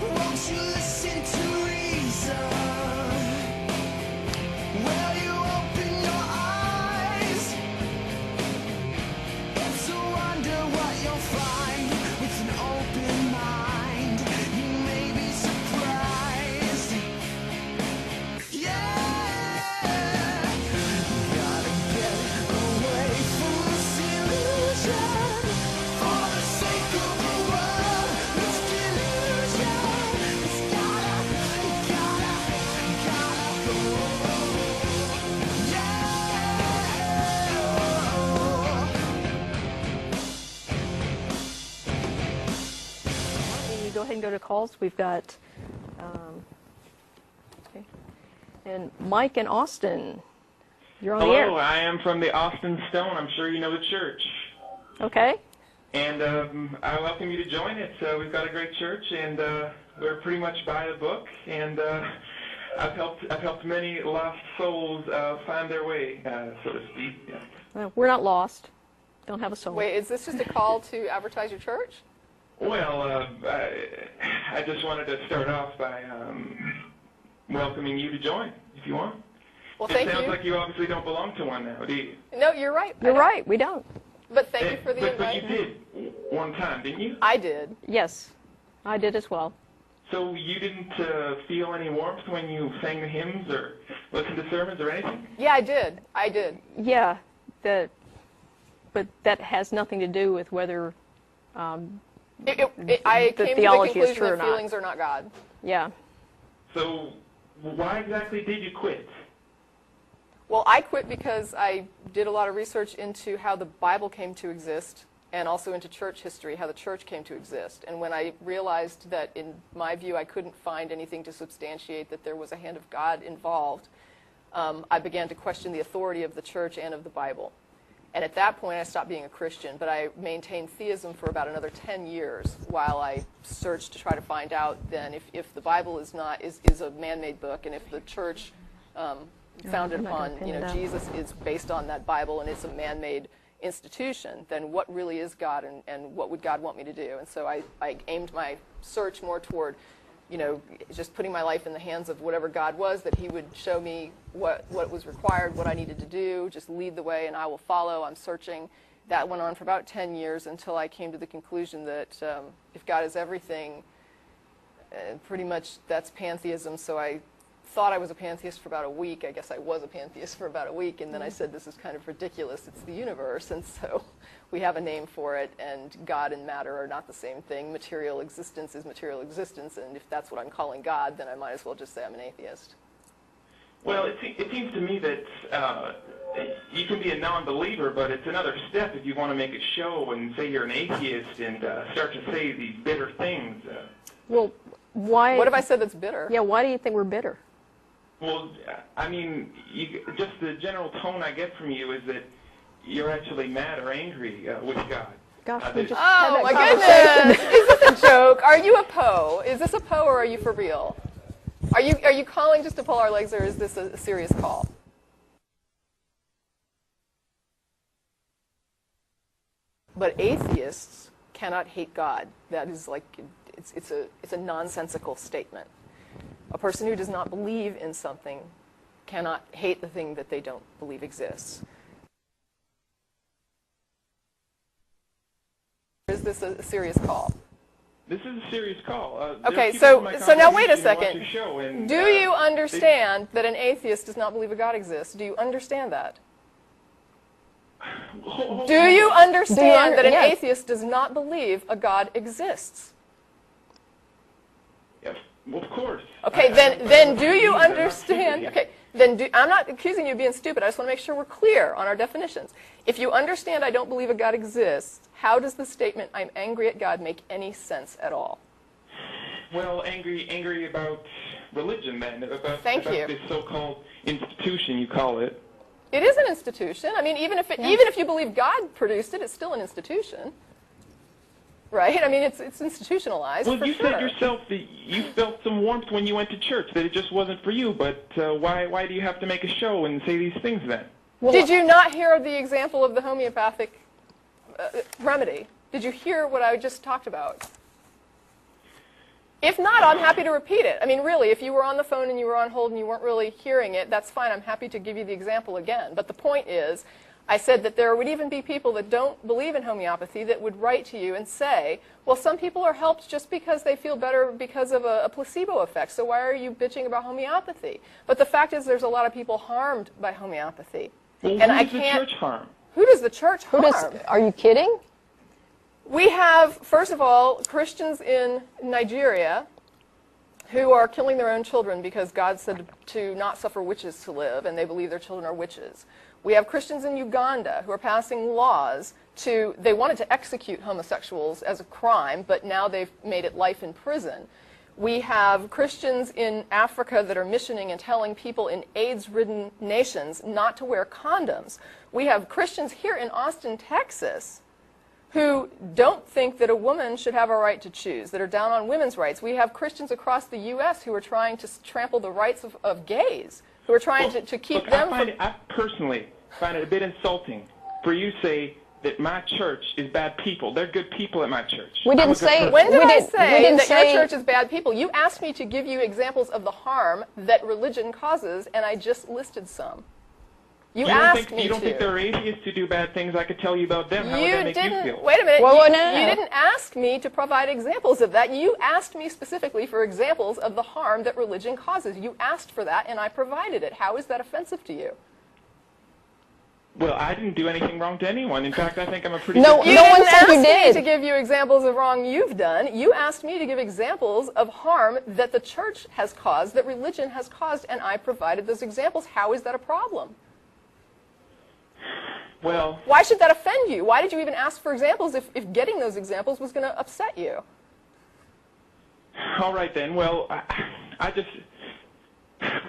Won't you listen to reason? Will you open your eyes? It's a wonder what you'll find with an open mind. You may be surprised. Yeah, gotta get away from this illusion for the sake of the world. This delusion, it's gotta go. We go ahead and go to calls. We've got, okay. And Mike and Austin, you're on the air. Hello, I am from the Austin Stone. I'm sure you know the church. Okay. And I welcome you to join it. We've got a great church, and we're pretty much by the book. And I've helped many lost souls find their way, so to speak. Yeah. Well, we're not lost. Don't have a soul. Wait, is this just a call to advertise your church? Well, I just wanted to start off by welcoming you to join, if you want. Well, thank It sounds you. like you obviously don't belong to one now, do you? No, you're right. You're right. We don't. But thank you for the But you invite. did one time, didn't you? I did. Yes, I did as well. So you didn't feel any warmth when you sang the hymns or listened to sermons or anything? Yeah, I did. I did. Yeah, but that has nothing to do with whether, I The came to the theology is conclusion true or that not. feelings are not God. yeah. So why exactly did you quit? Well, I quit because I did a lot of research into how the Bible came to exist and also into church history, how the church came to exist. And when I realized that, in my view, I couldn't find anything to substantiate that there was a hand of God involved, I began to question the authority of the church and of the Bible. And at that point, I stopped being a Christian, but I maintained theism for about another 10 years while I searched to try to find out then if the Bible is a man-made book, and if the church founded I'm not gonna upon, pin it up. Jesus is based on that Bible and it's a man-made institution, then what really is God, and what would God want me to do? And so I aimed my search more toward, just putting my life in the hands of whatever God was, that he would show me what was required, what I needed to do, just lead the way and I will follow. I'm searching. That went on for about 10 years until I came to the conclusion that if God is everything, pretty much that's pantheism. So I thought I was a pantheist for about a week. I guess I was a pantheist for about a week, and then I said, this is kind of ridiculous. It's the universe, and so we have a name for it, and God and matter are not the same thing. Material existence is material existence, and if that's what I'm calling God, then I might as well just say I'm an atheist. Well, it seems to me that you can be a non-believer, but it's another step if you want to make a show and say you're an atheist and start to say these bitter things. Well, why? What have I said that's bitter? Yeah, why do you think we're bitter? Well, I mean, just the general tone I get from you is that you're actually mad or angry with God. Gosh, we just had Oh, that my conversation. goodness. Is this a joke? Are you a Poe? Is this a Poe, or are you for real? Are you calling just to pull our legs, or is this a serious call? But atheists cannot hate God. That is like, it's a nonsensical statement. A person who does not believe in something cannot hate the thing that they don't believe exists. Is this a serious call? This is a serious call. Okay, so now wait a second. Do you understand that an atheist does not believe a God exists? Do you understand that? Do you understand that an yes. atheist does not believe a God exists? Yes, well, of course. Okay, then do you understand? Okay, I'm not accusing you of being stupid. I just want to make sure we're clear on our definitions. If you understand I don't believe a God exists, how does the statement "I'm angry at God" make any sense at all? Well, angry about religion, then, about Thank you. this so-called institution you call it. It is an institution. I mean, even if you believe God produced it, it's still an institution, right? I mean, it's institutionalized. Well, for you sure. said yourself that you felt some warmth when you went to church, that it just wasn't for you. But why do you have to make a show and say these things then? Well, Did you not hear the example of the homeopathic remedy? Did you hear what I just talked about? If not, I'm happy to repeat it. I mean, really, if you were on the phone and you were on hold and you weren't really hearing it, that's fine. I'm happy to give you the example again. But the point is, I said that there would even be people that don't believe in homeopathy that would write to you and say, well, some people are helped just because they feel better because of a placebo effect, so why are you bitching about homeopathy? But the fact is there's a lot of people harmed by homeopathy. Well, and who does the church harm? Who does the church harm? Are you kidding? We have, first of all, Christians in Nigeria who are killing their own children because God said to not suffer witches to live, and they believe their children are witches. We have Christians in Uganda who are passing laws they wanted to execute homosexuals as a crime, but now they've made it life in prison. We have Christians in Africa that are missioning and telling people in AIDS-ridden nations not to wear condoms. We have Christians here in Austin, Texas, who don't think that a woman should have a right to choose, that are down on women's rights. We have Christians across the U.S. who are trying to trample the rights of gays, who are trying to keep them from... I personally find it a bit insulting for you to say that my church is bad people. They're good people at my church. We didn't say... When did I say that your church is bad people? You asked me to give you examples of the harm that religion causes, and I just listed some. You asked me to. You don't think there are atheists who do bad things? I could tell you about them. How would that make you feel? Wait a minute. Well, you didn't ask me to provide examples of that. You asked me specifically for examples of the harm that religion causes. You asked for that, and I provided it. How is that offensive to you? Well, I didn't do anything wrong to anyone. In fact, I think I'm a pretty No, good no one said you You didn't ask me did. to give you examples of wrong you've done. You asked me to give examples of harm that the church has caused, that religion has caused, and I provided those examples. How is that a problem? Well... Why should that offend you? Why did you even ask for examples if getting those examples was going to upset you? All right, then. Well, I just...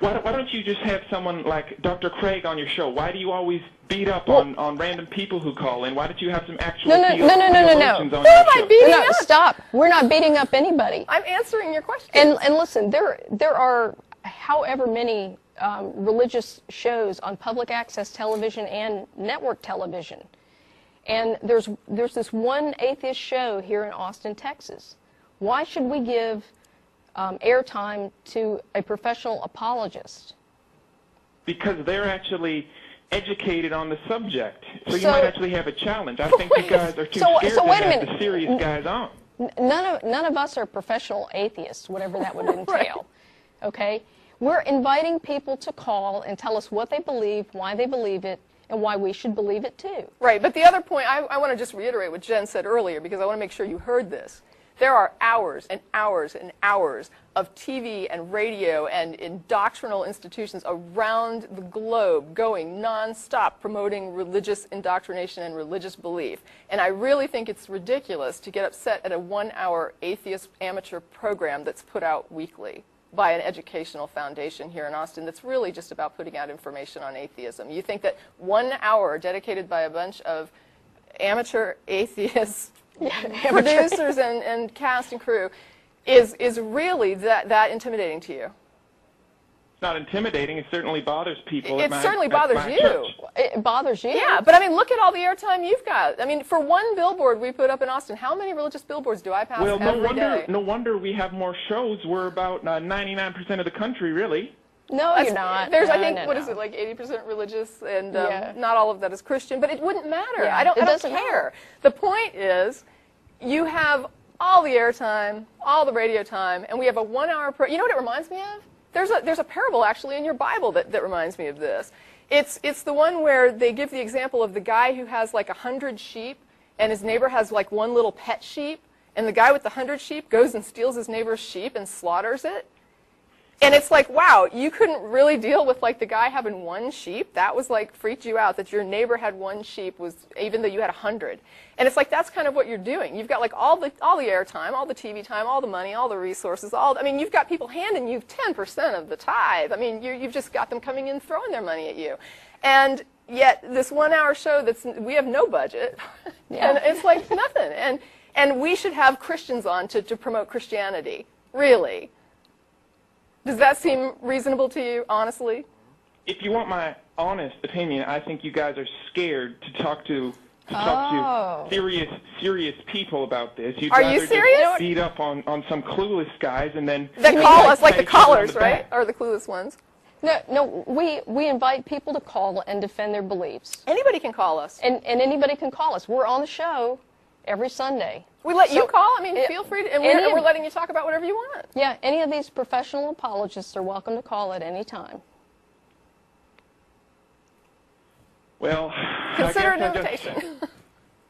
Why don't you just have someone like Dr. Craig on your show? Why do you always beat up on random people who call in? Why don't you have some actual theologians on your Who am I show? beating up? Stop. We're not beating up anybody. I'm answering your question. And listen, there are however many religious shows on public access television and network television. And there's this one atheist show here in Austin, Texas. Why should we give airtime to a professional apologist? Because they're actually educated on the subject. So you might actually have a challenge. I think you guys are too scared to have the serious guys on. None of us are professional atheists, whatever that would entail. Okay? We're inviting people to call and tell us what they believe, why they believe it, and why we should believe it too. Right, but the other point, I want to just reiterate what Jen said earlier, because I want to make sure you heard this. There are hours and hours and hours of TV and radio and in doctrinal institutions around the globe going nonstop promoting religious indoctrination and religious belief. And I really think it's ridiculous to get upset at a 1-hour atheist amateur program that's put out weekly by an educational foundation here in Austin that's really just about putting out information on atheism. You think that 1 hour dedicated by a bunch of amateur atheists, producers and cast and crew, is really that intimidating to you? It's not intimidating. It certainly bothers people. It certainly bothers you. Church. It bothers you? Yeah, but I mean, look at all the airtime you've got. I mean, for one billboard we put up in Austin, how many religious billboards do I pass every day? No wonder we have more shows. We're about 99% of the country, really. No, you're not. There's, no, I think, no, what no. is it, like 80% religious, and not all of that is Christian, but it wouldn't matter. Yeah, I don't doesn't care. matter. The point is, you have all the airtime, all the radio time, and we have a 1-hour you know what it reminds me of? There's a parable, actually, in your Bible that reminds me of this. It's the one where they give the example of the guy who has like 100 sheep, and his neighbor has like one little pet sheep, and the guy with the 100 sheep goes and steals his neighbor's sheep and slaughters it. And it's like, wow, you couldn't really deal with like the guy having one sheep. That was like freaked you out that your neighbor had one sheep, even though you had 100. And it's like that's kind of what you're doing. You've got like all the airtime, all the TV time, all the money, all the resources. I mean, you've got people handing you 10% of the tithe. I mean, you've just got them coming in throwing their money at you. And yet this 1-hour show we have no budget, and it's like nothing. And we should have Christians on to promote Christianity, really. Does that seem reasonable to you, honestly? If you want my honest opinion, I think you guys are scared to talk to talk to serious people about this. You'd Are rather you just serious? beat up on some clueless guys and then That call us, like the pat each other on callers, the right? back. Or the clueless ones. No, we invite people to call and defend their beliefs. Anybody can call us. And anybody can call us. We're on the show every Sunday. We let you So, call. I mean, feel free to, and we're letting you talk about whatever you want. Yeah, any of these professional apologists are welcome to call at any time. Well, Consider an I guess invitation.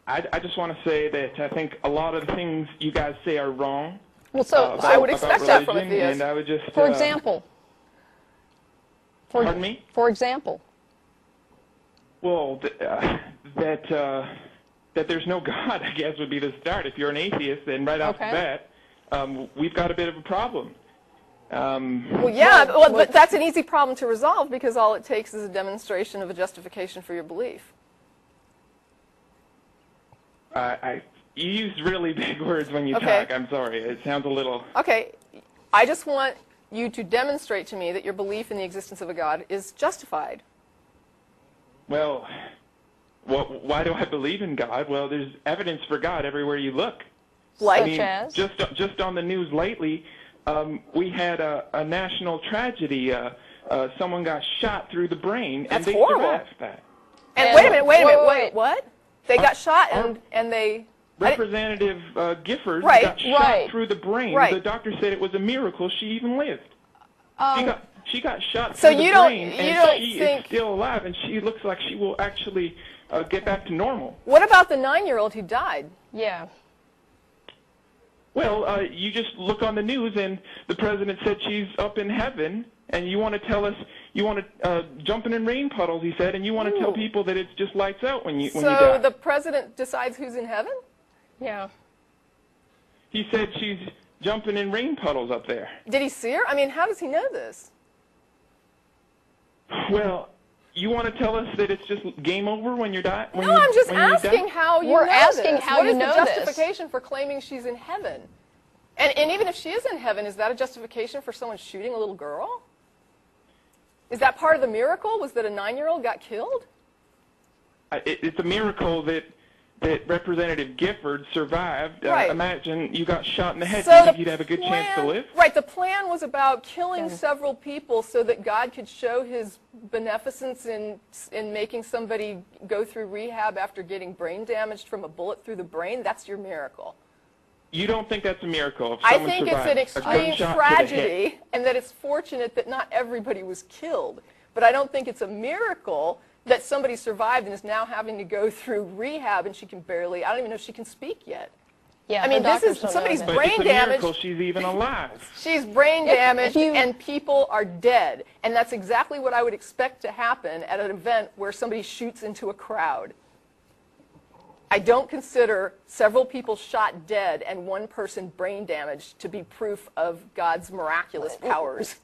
I just want to say that I think a lot of the things you guys say are wrong. Well, so I would about expect that from a religion, theist. And I would just, for example. Pardon me? For example. Well, that there's no God, I guess, would be the start. If you're an atheist, then right off the bat, we've got a bit of a problem. Well, yeah, but that's an easy problem to resolve because all it takes is a demonstration of a justification for your belief. You use really big words when you Okay. talk. I'm sorry. It sounds a little... Okay, I just want you to demonstrate to me that your belief in the existence of a God is justified. Well, why do I believe in God? Well, there's evidence for God everywhere you look. Like? I mean, as? just on the news lately, we had a national tragedy. Someone got shot through the brain, That's and they horrible. survived that. And wait a minute, wait. what? They got shot and they... Representative Gifford Right, got shot through the brain. Right. The doctor said it was a miracle she even lived. She got shot So through the you don't- brain, you and don't she think- is still alive, and she looks like she will actually get back to normal. What about the 9-year-old who died? Yeah. Well, you just look on the news, and the president said she's up in heaven, and you want to tell us you want to jumping in rain puddles, he said, and you want to tell people that it's just lights out when you die. So the president decides who's in heaven? Yeah. He said she's jumping in rain puddles up there. Did he see her? I mean, how does he know this? Well, you want to tell us that it's just game over when you're dying? No, I'm just asking how you We're know asking this. how What you is know the this? justification for claiming she's in heaven? And even if she is in heaven, is that a justification for someone shooting a little girl? Is that part of the miracle? Was that a 9-year-old got killed? It's a miracle that Representative Gifford survived. Right. Imagine you got shot in the head. So Do you the think you'd have a good chance to live? Right, the plan was about killing several people so that God could show his beneficence in making somebody go through rehab after getting brain damaged from a bullet through the brain. That's your miracle. You don't think that's a miracle if I someone think it's survived an a extreme gunshot to the head? tragedy and that it's fortunate that not everybody was killed. But I don't think it's a miracle that somebody survived and is now having to go through rehab and she can barely, I don't even know if she can speak yet. Yeah. I mean, the this is doctors don't know somebody's that. But brain it's a damage. miracle she's even alive. She's brain damaged you- and people are dead. And that's exactly what I would expect to happen at an event where somebody shoots into a crowd. I don't consider several people shot dead and one person brain damaged to be proof of God's miraculous powers.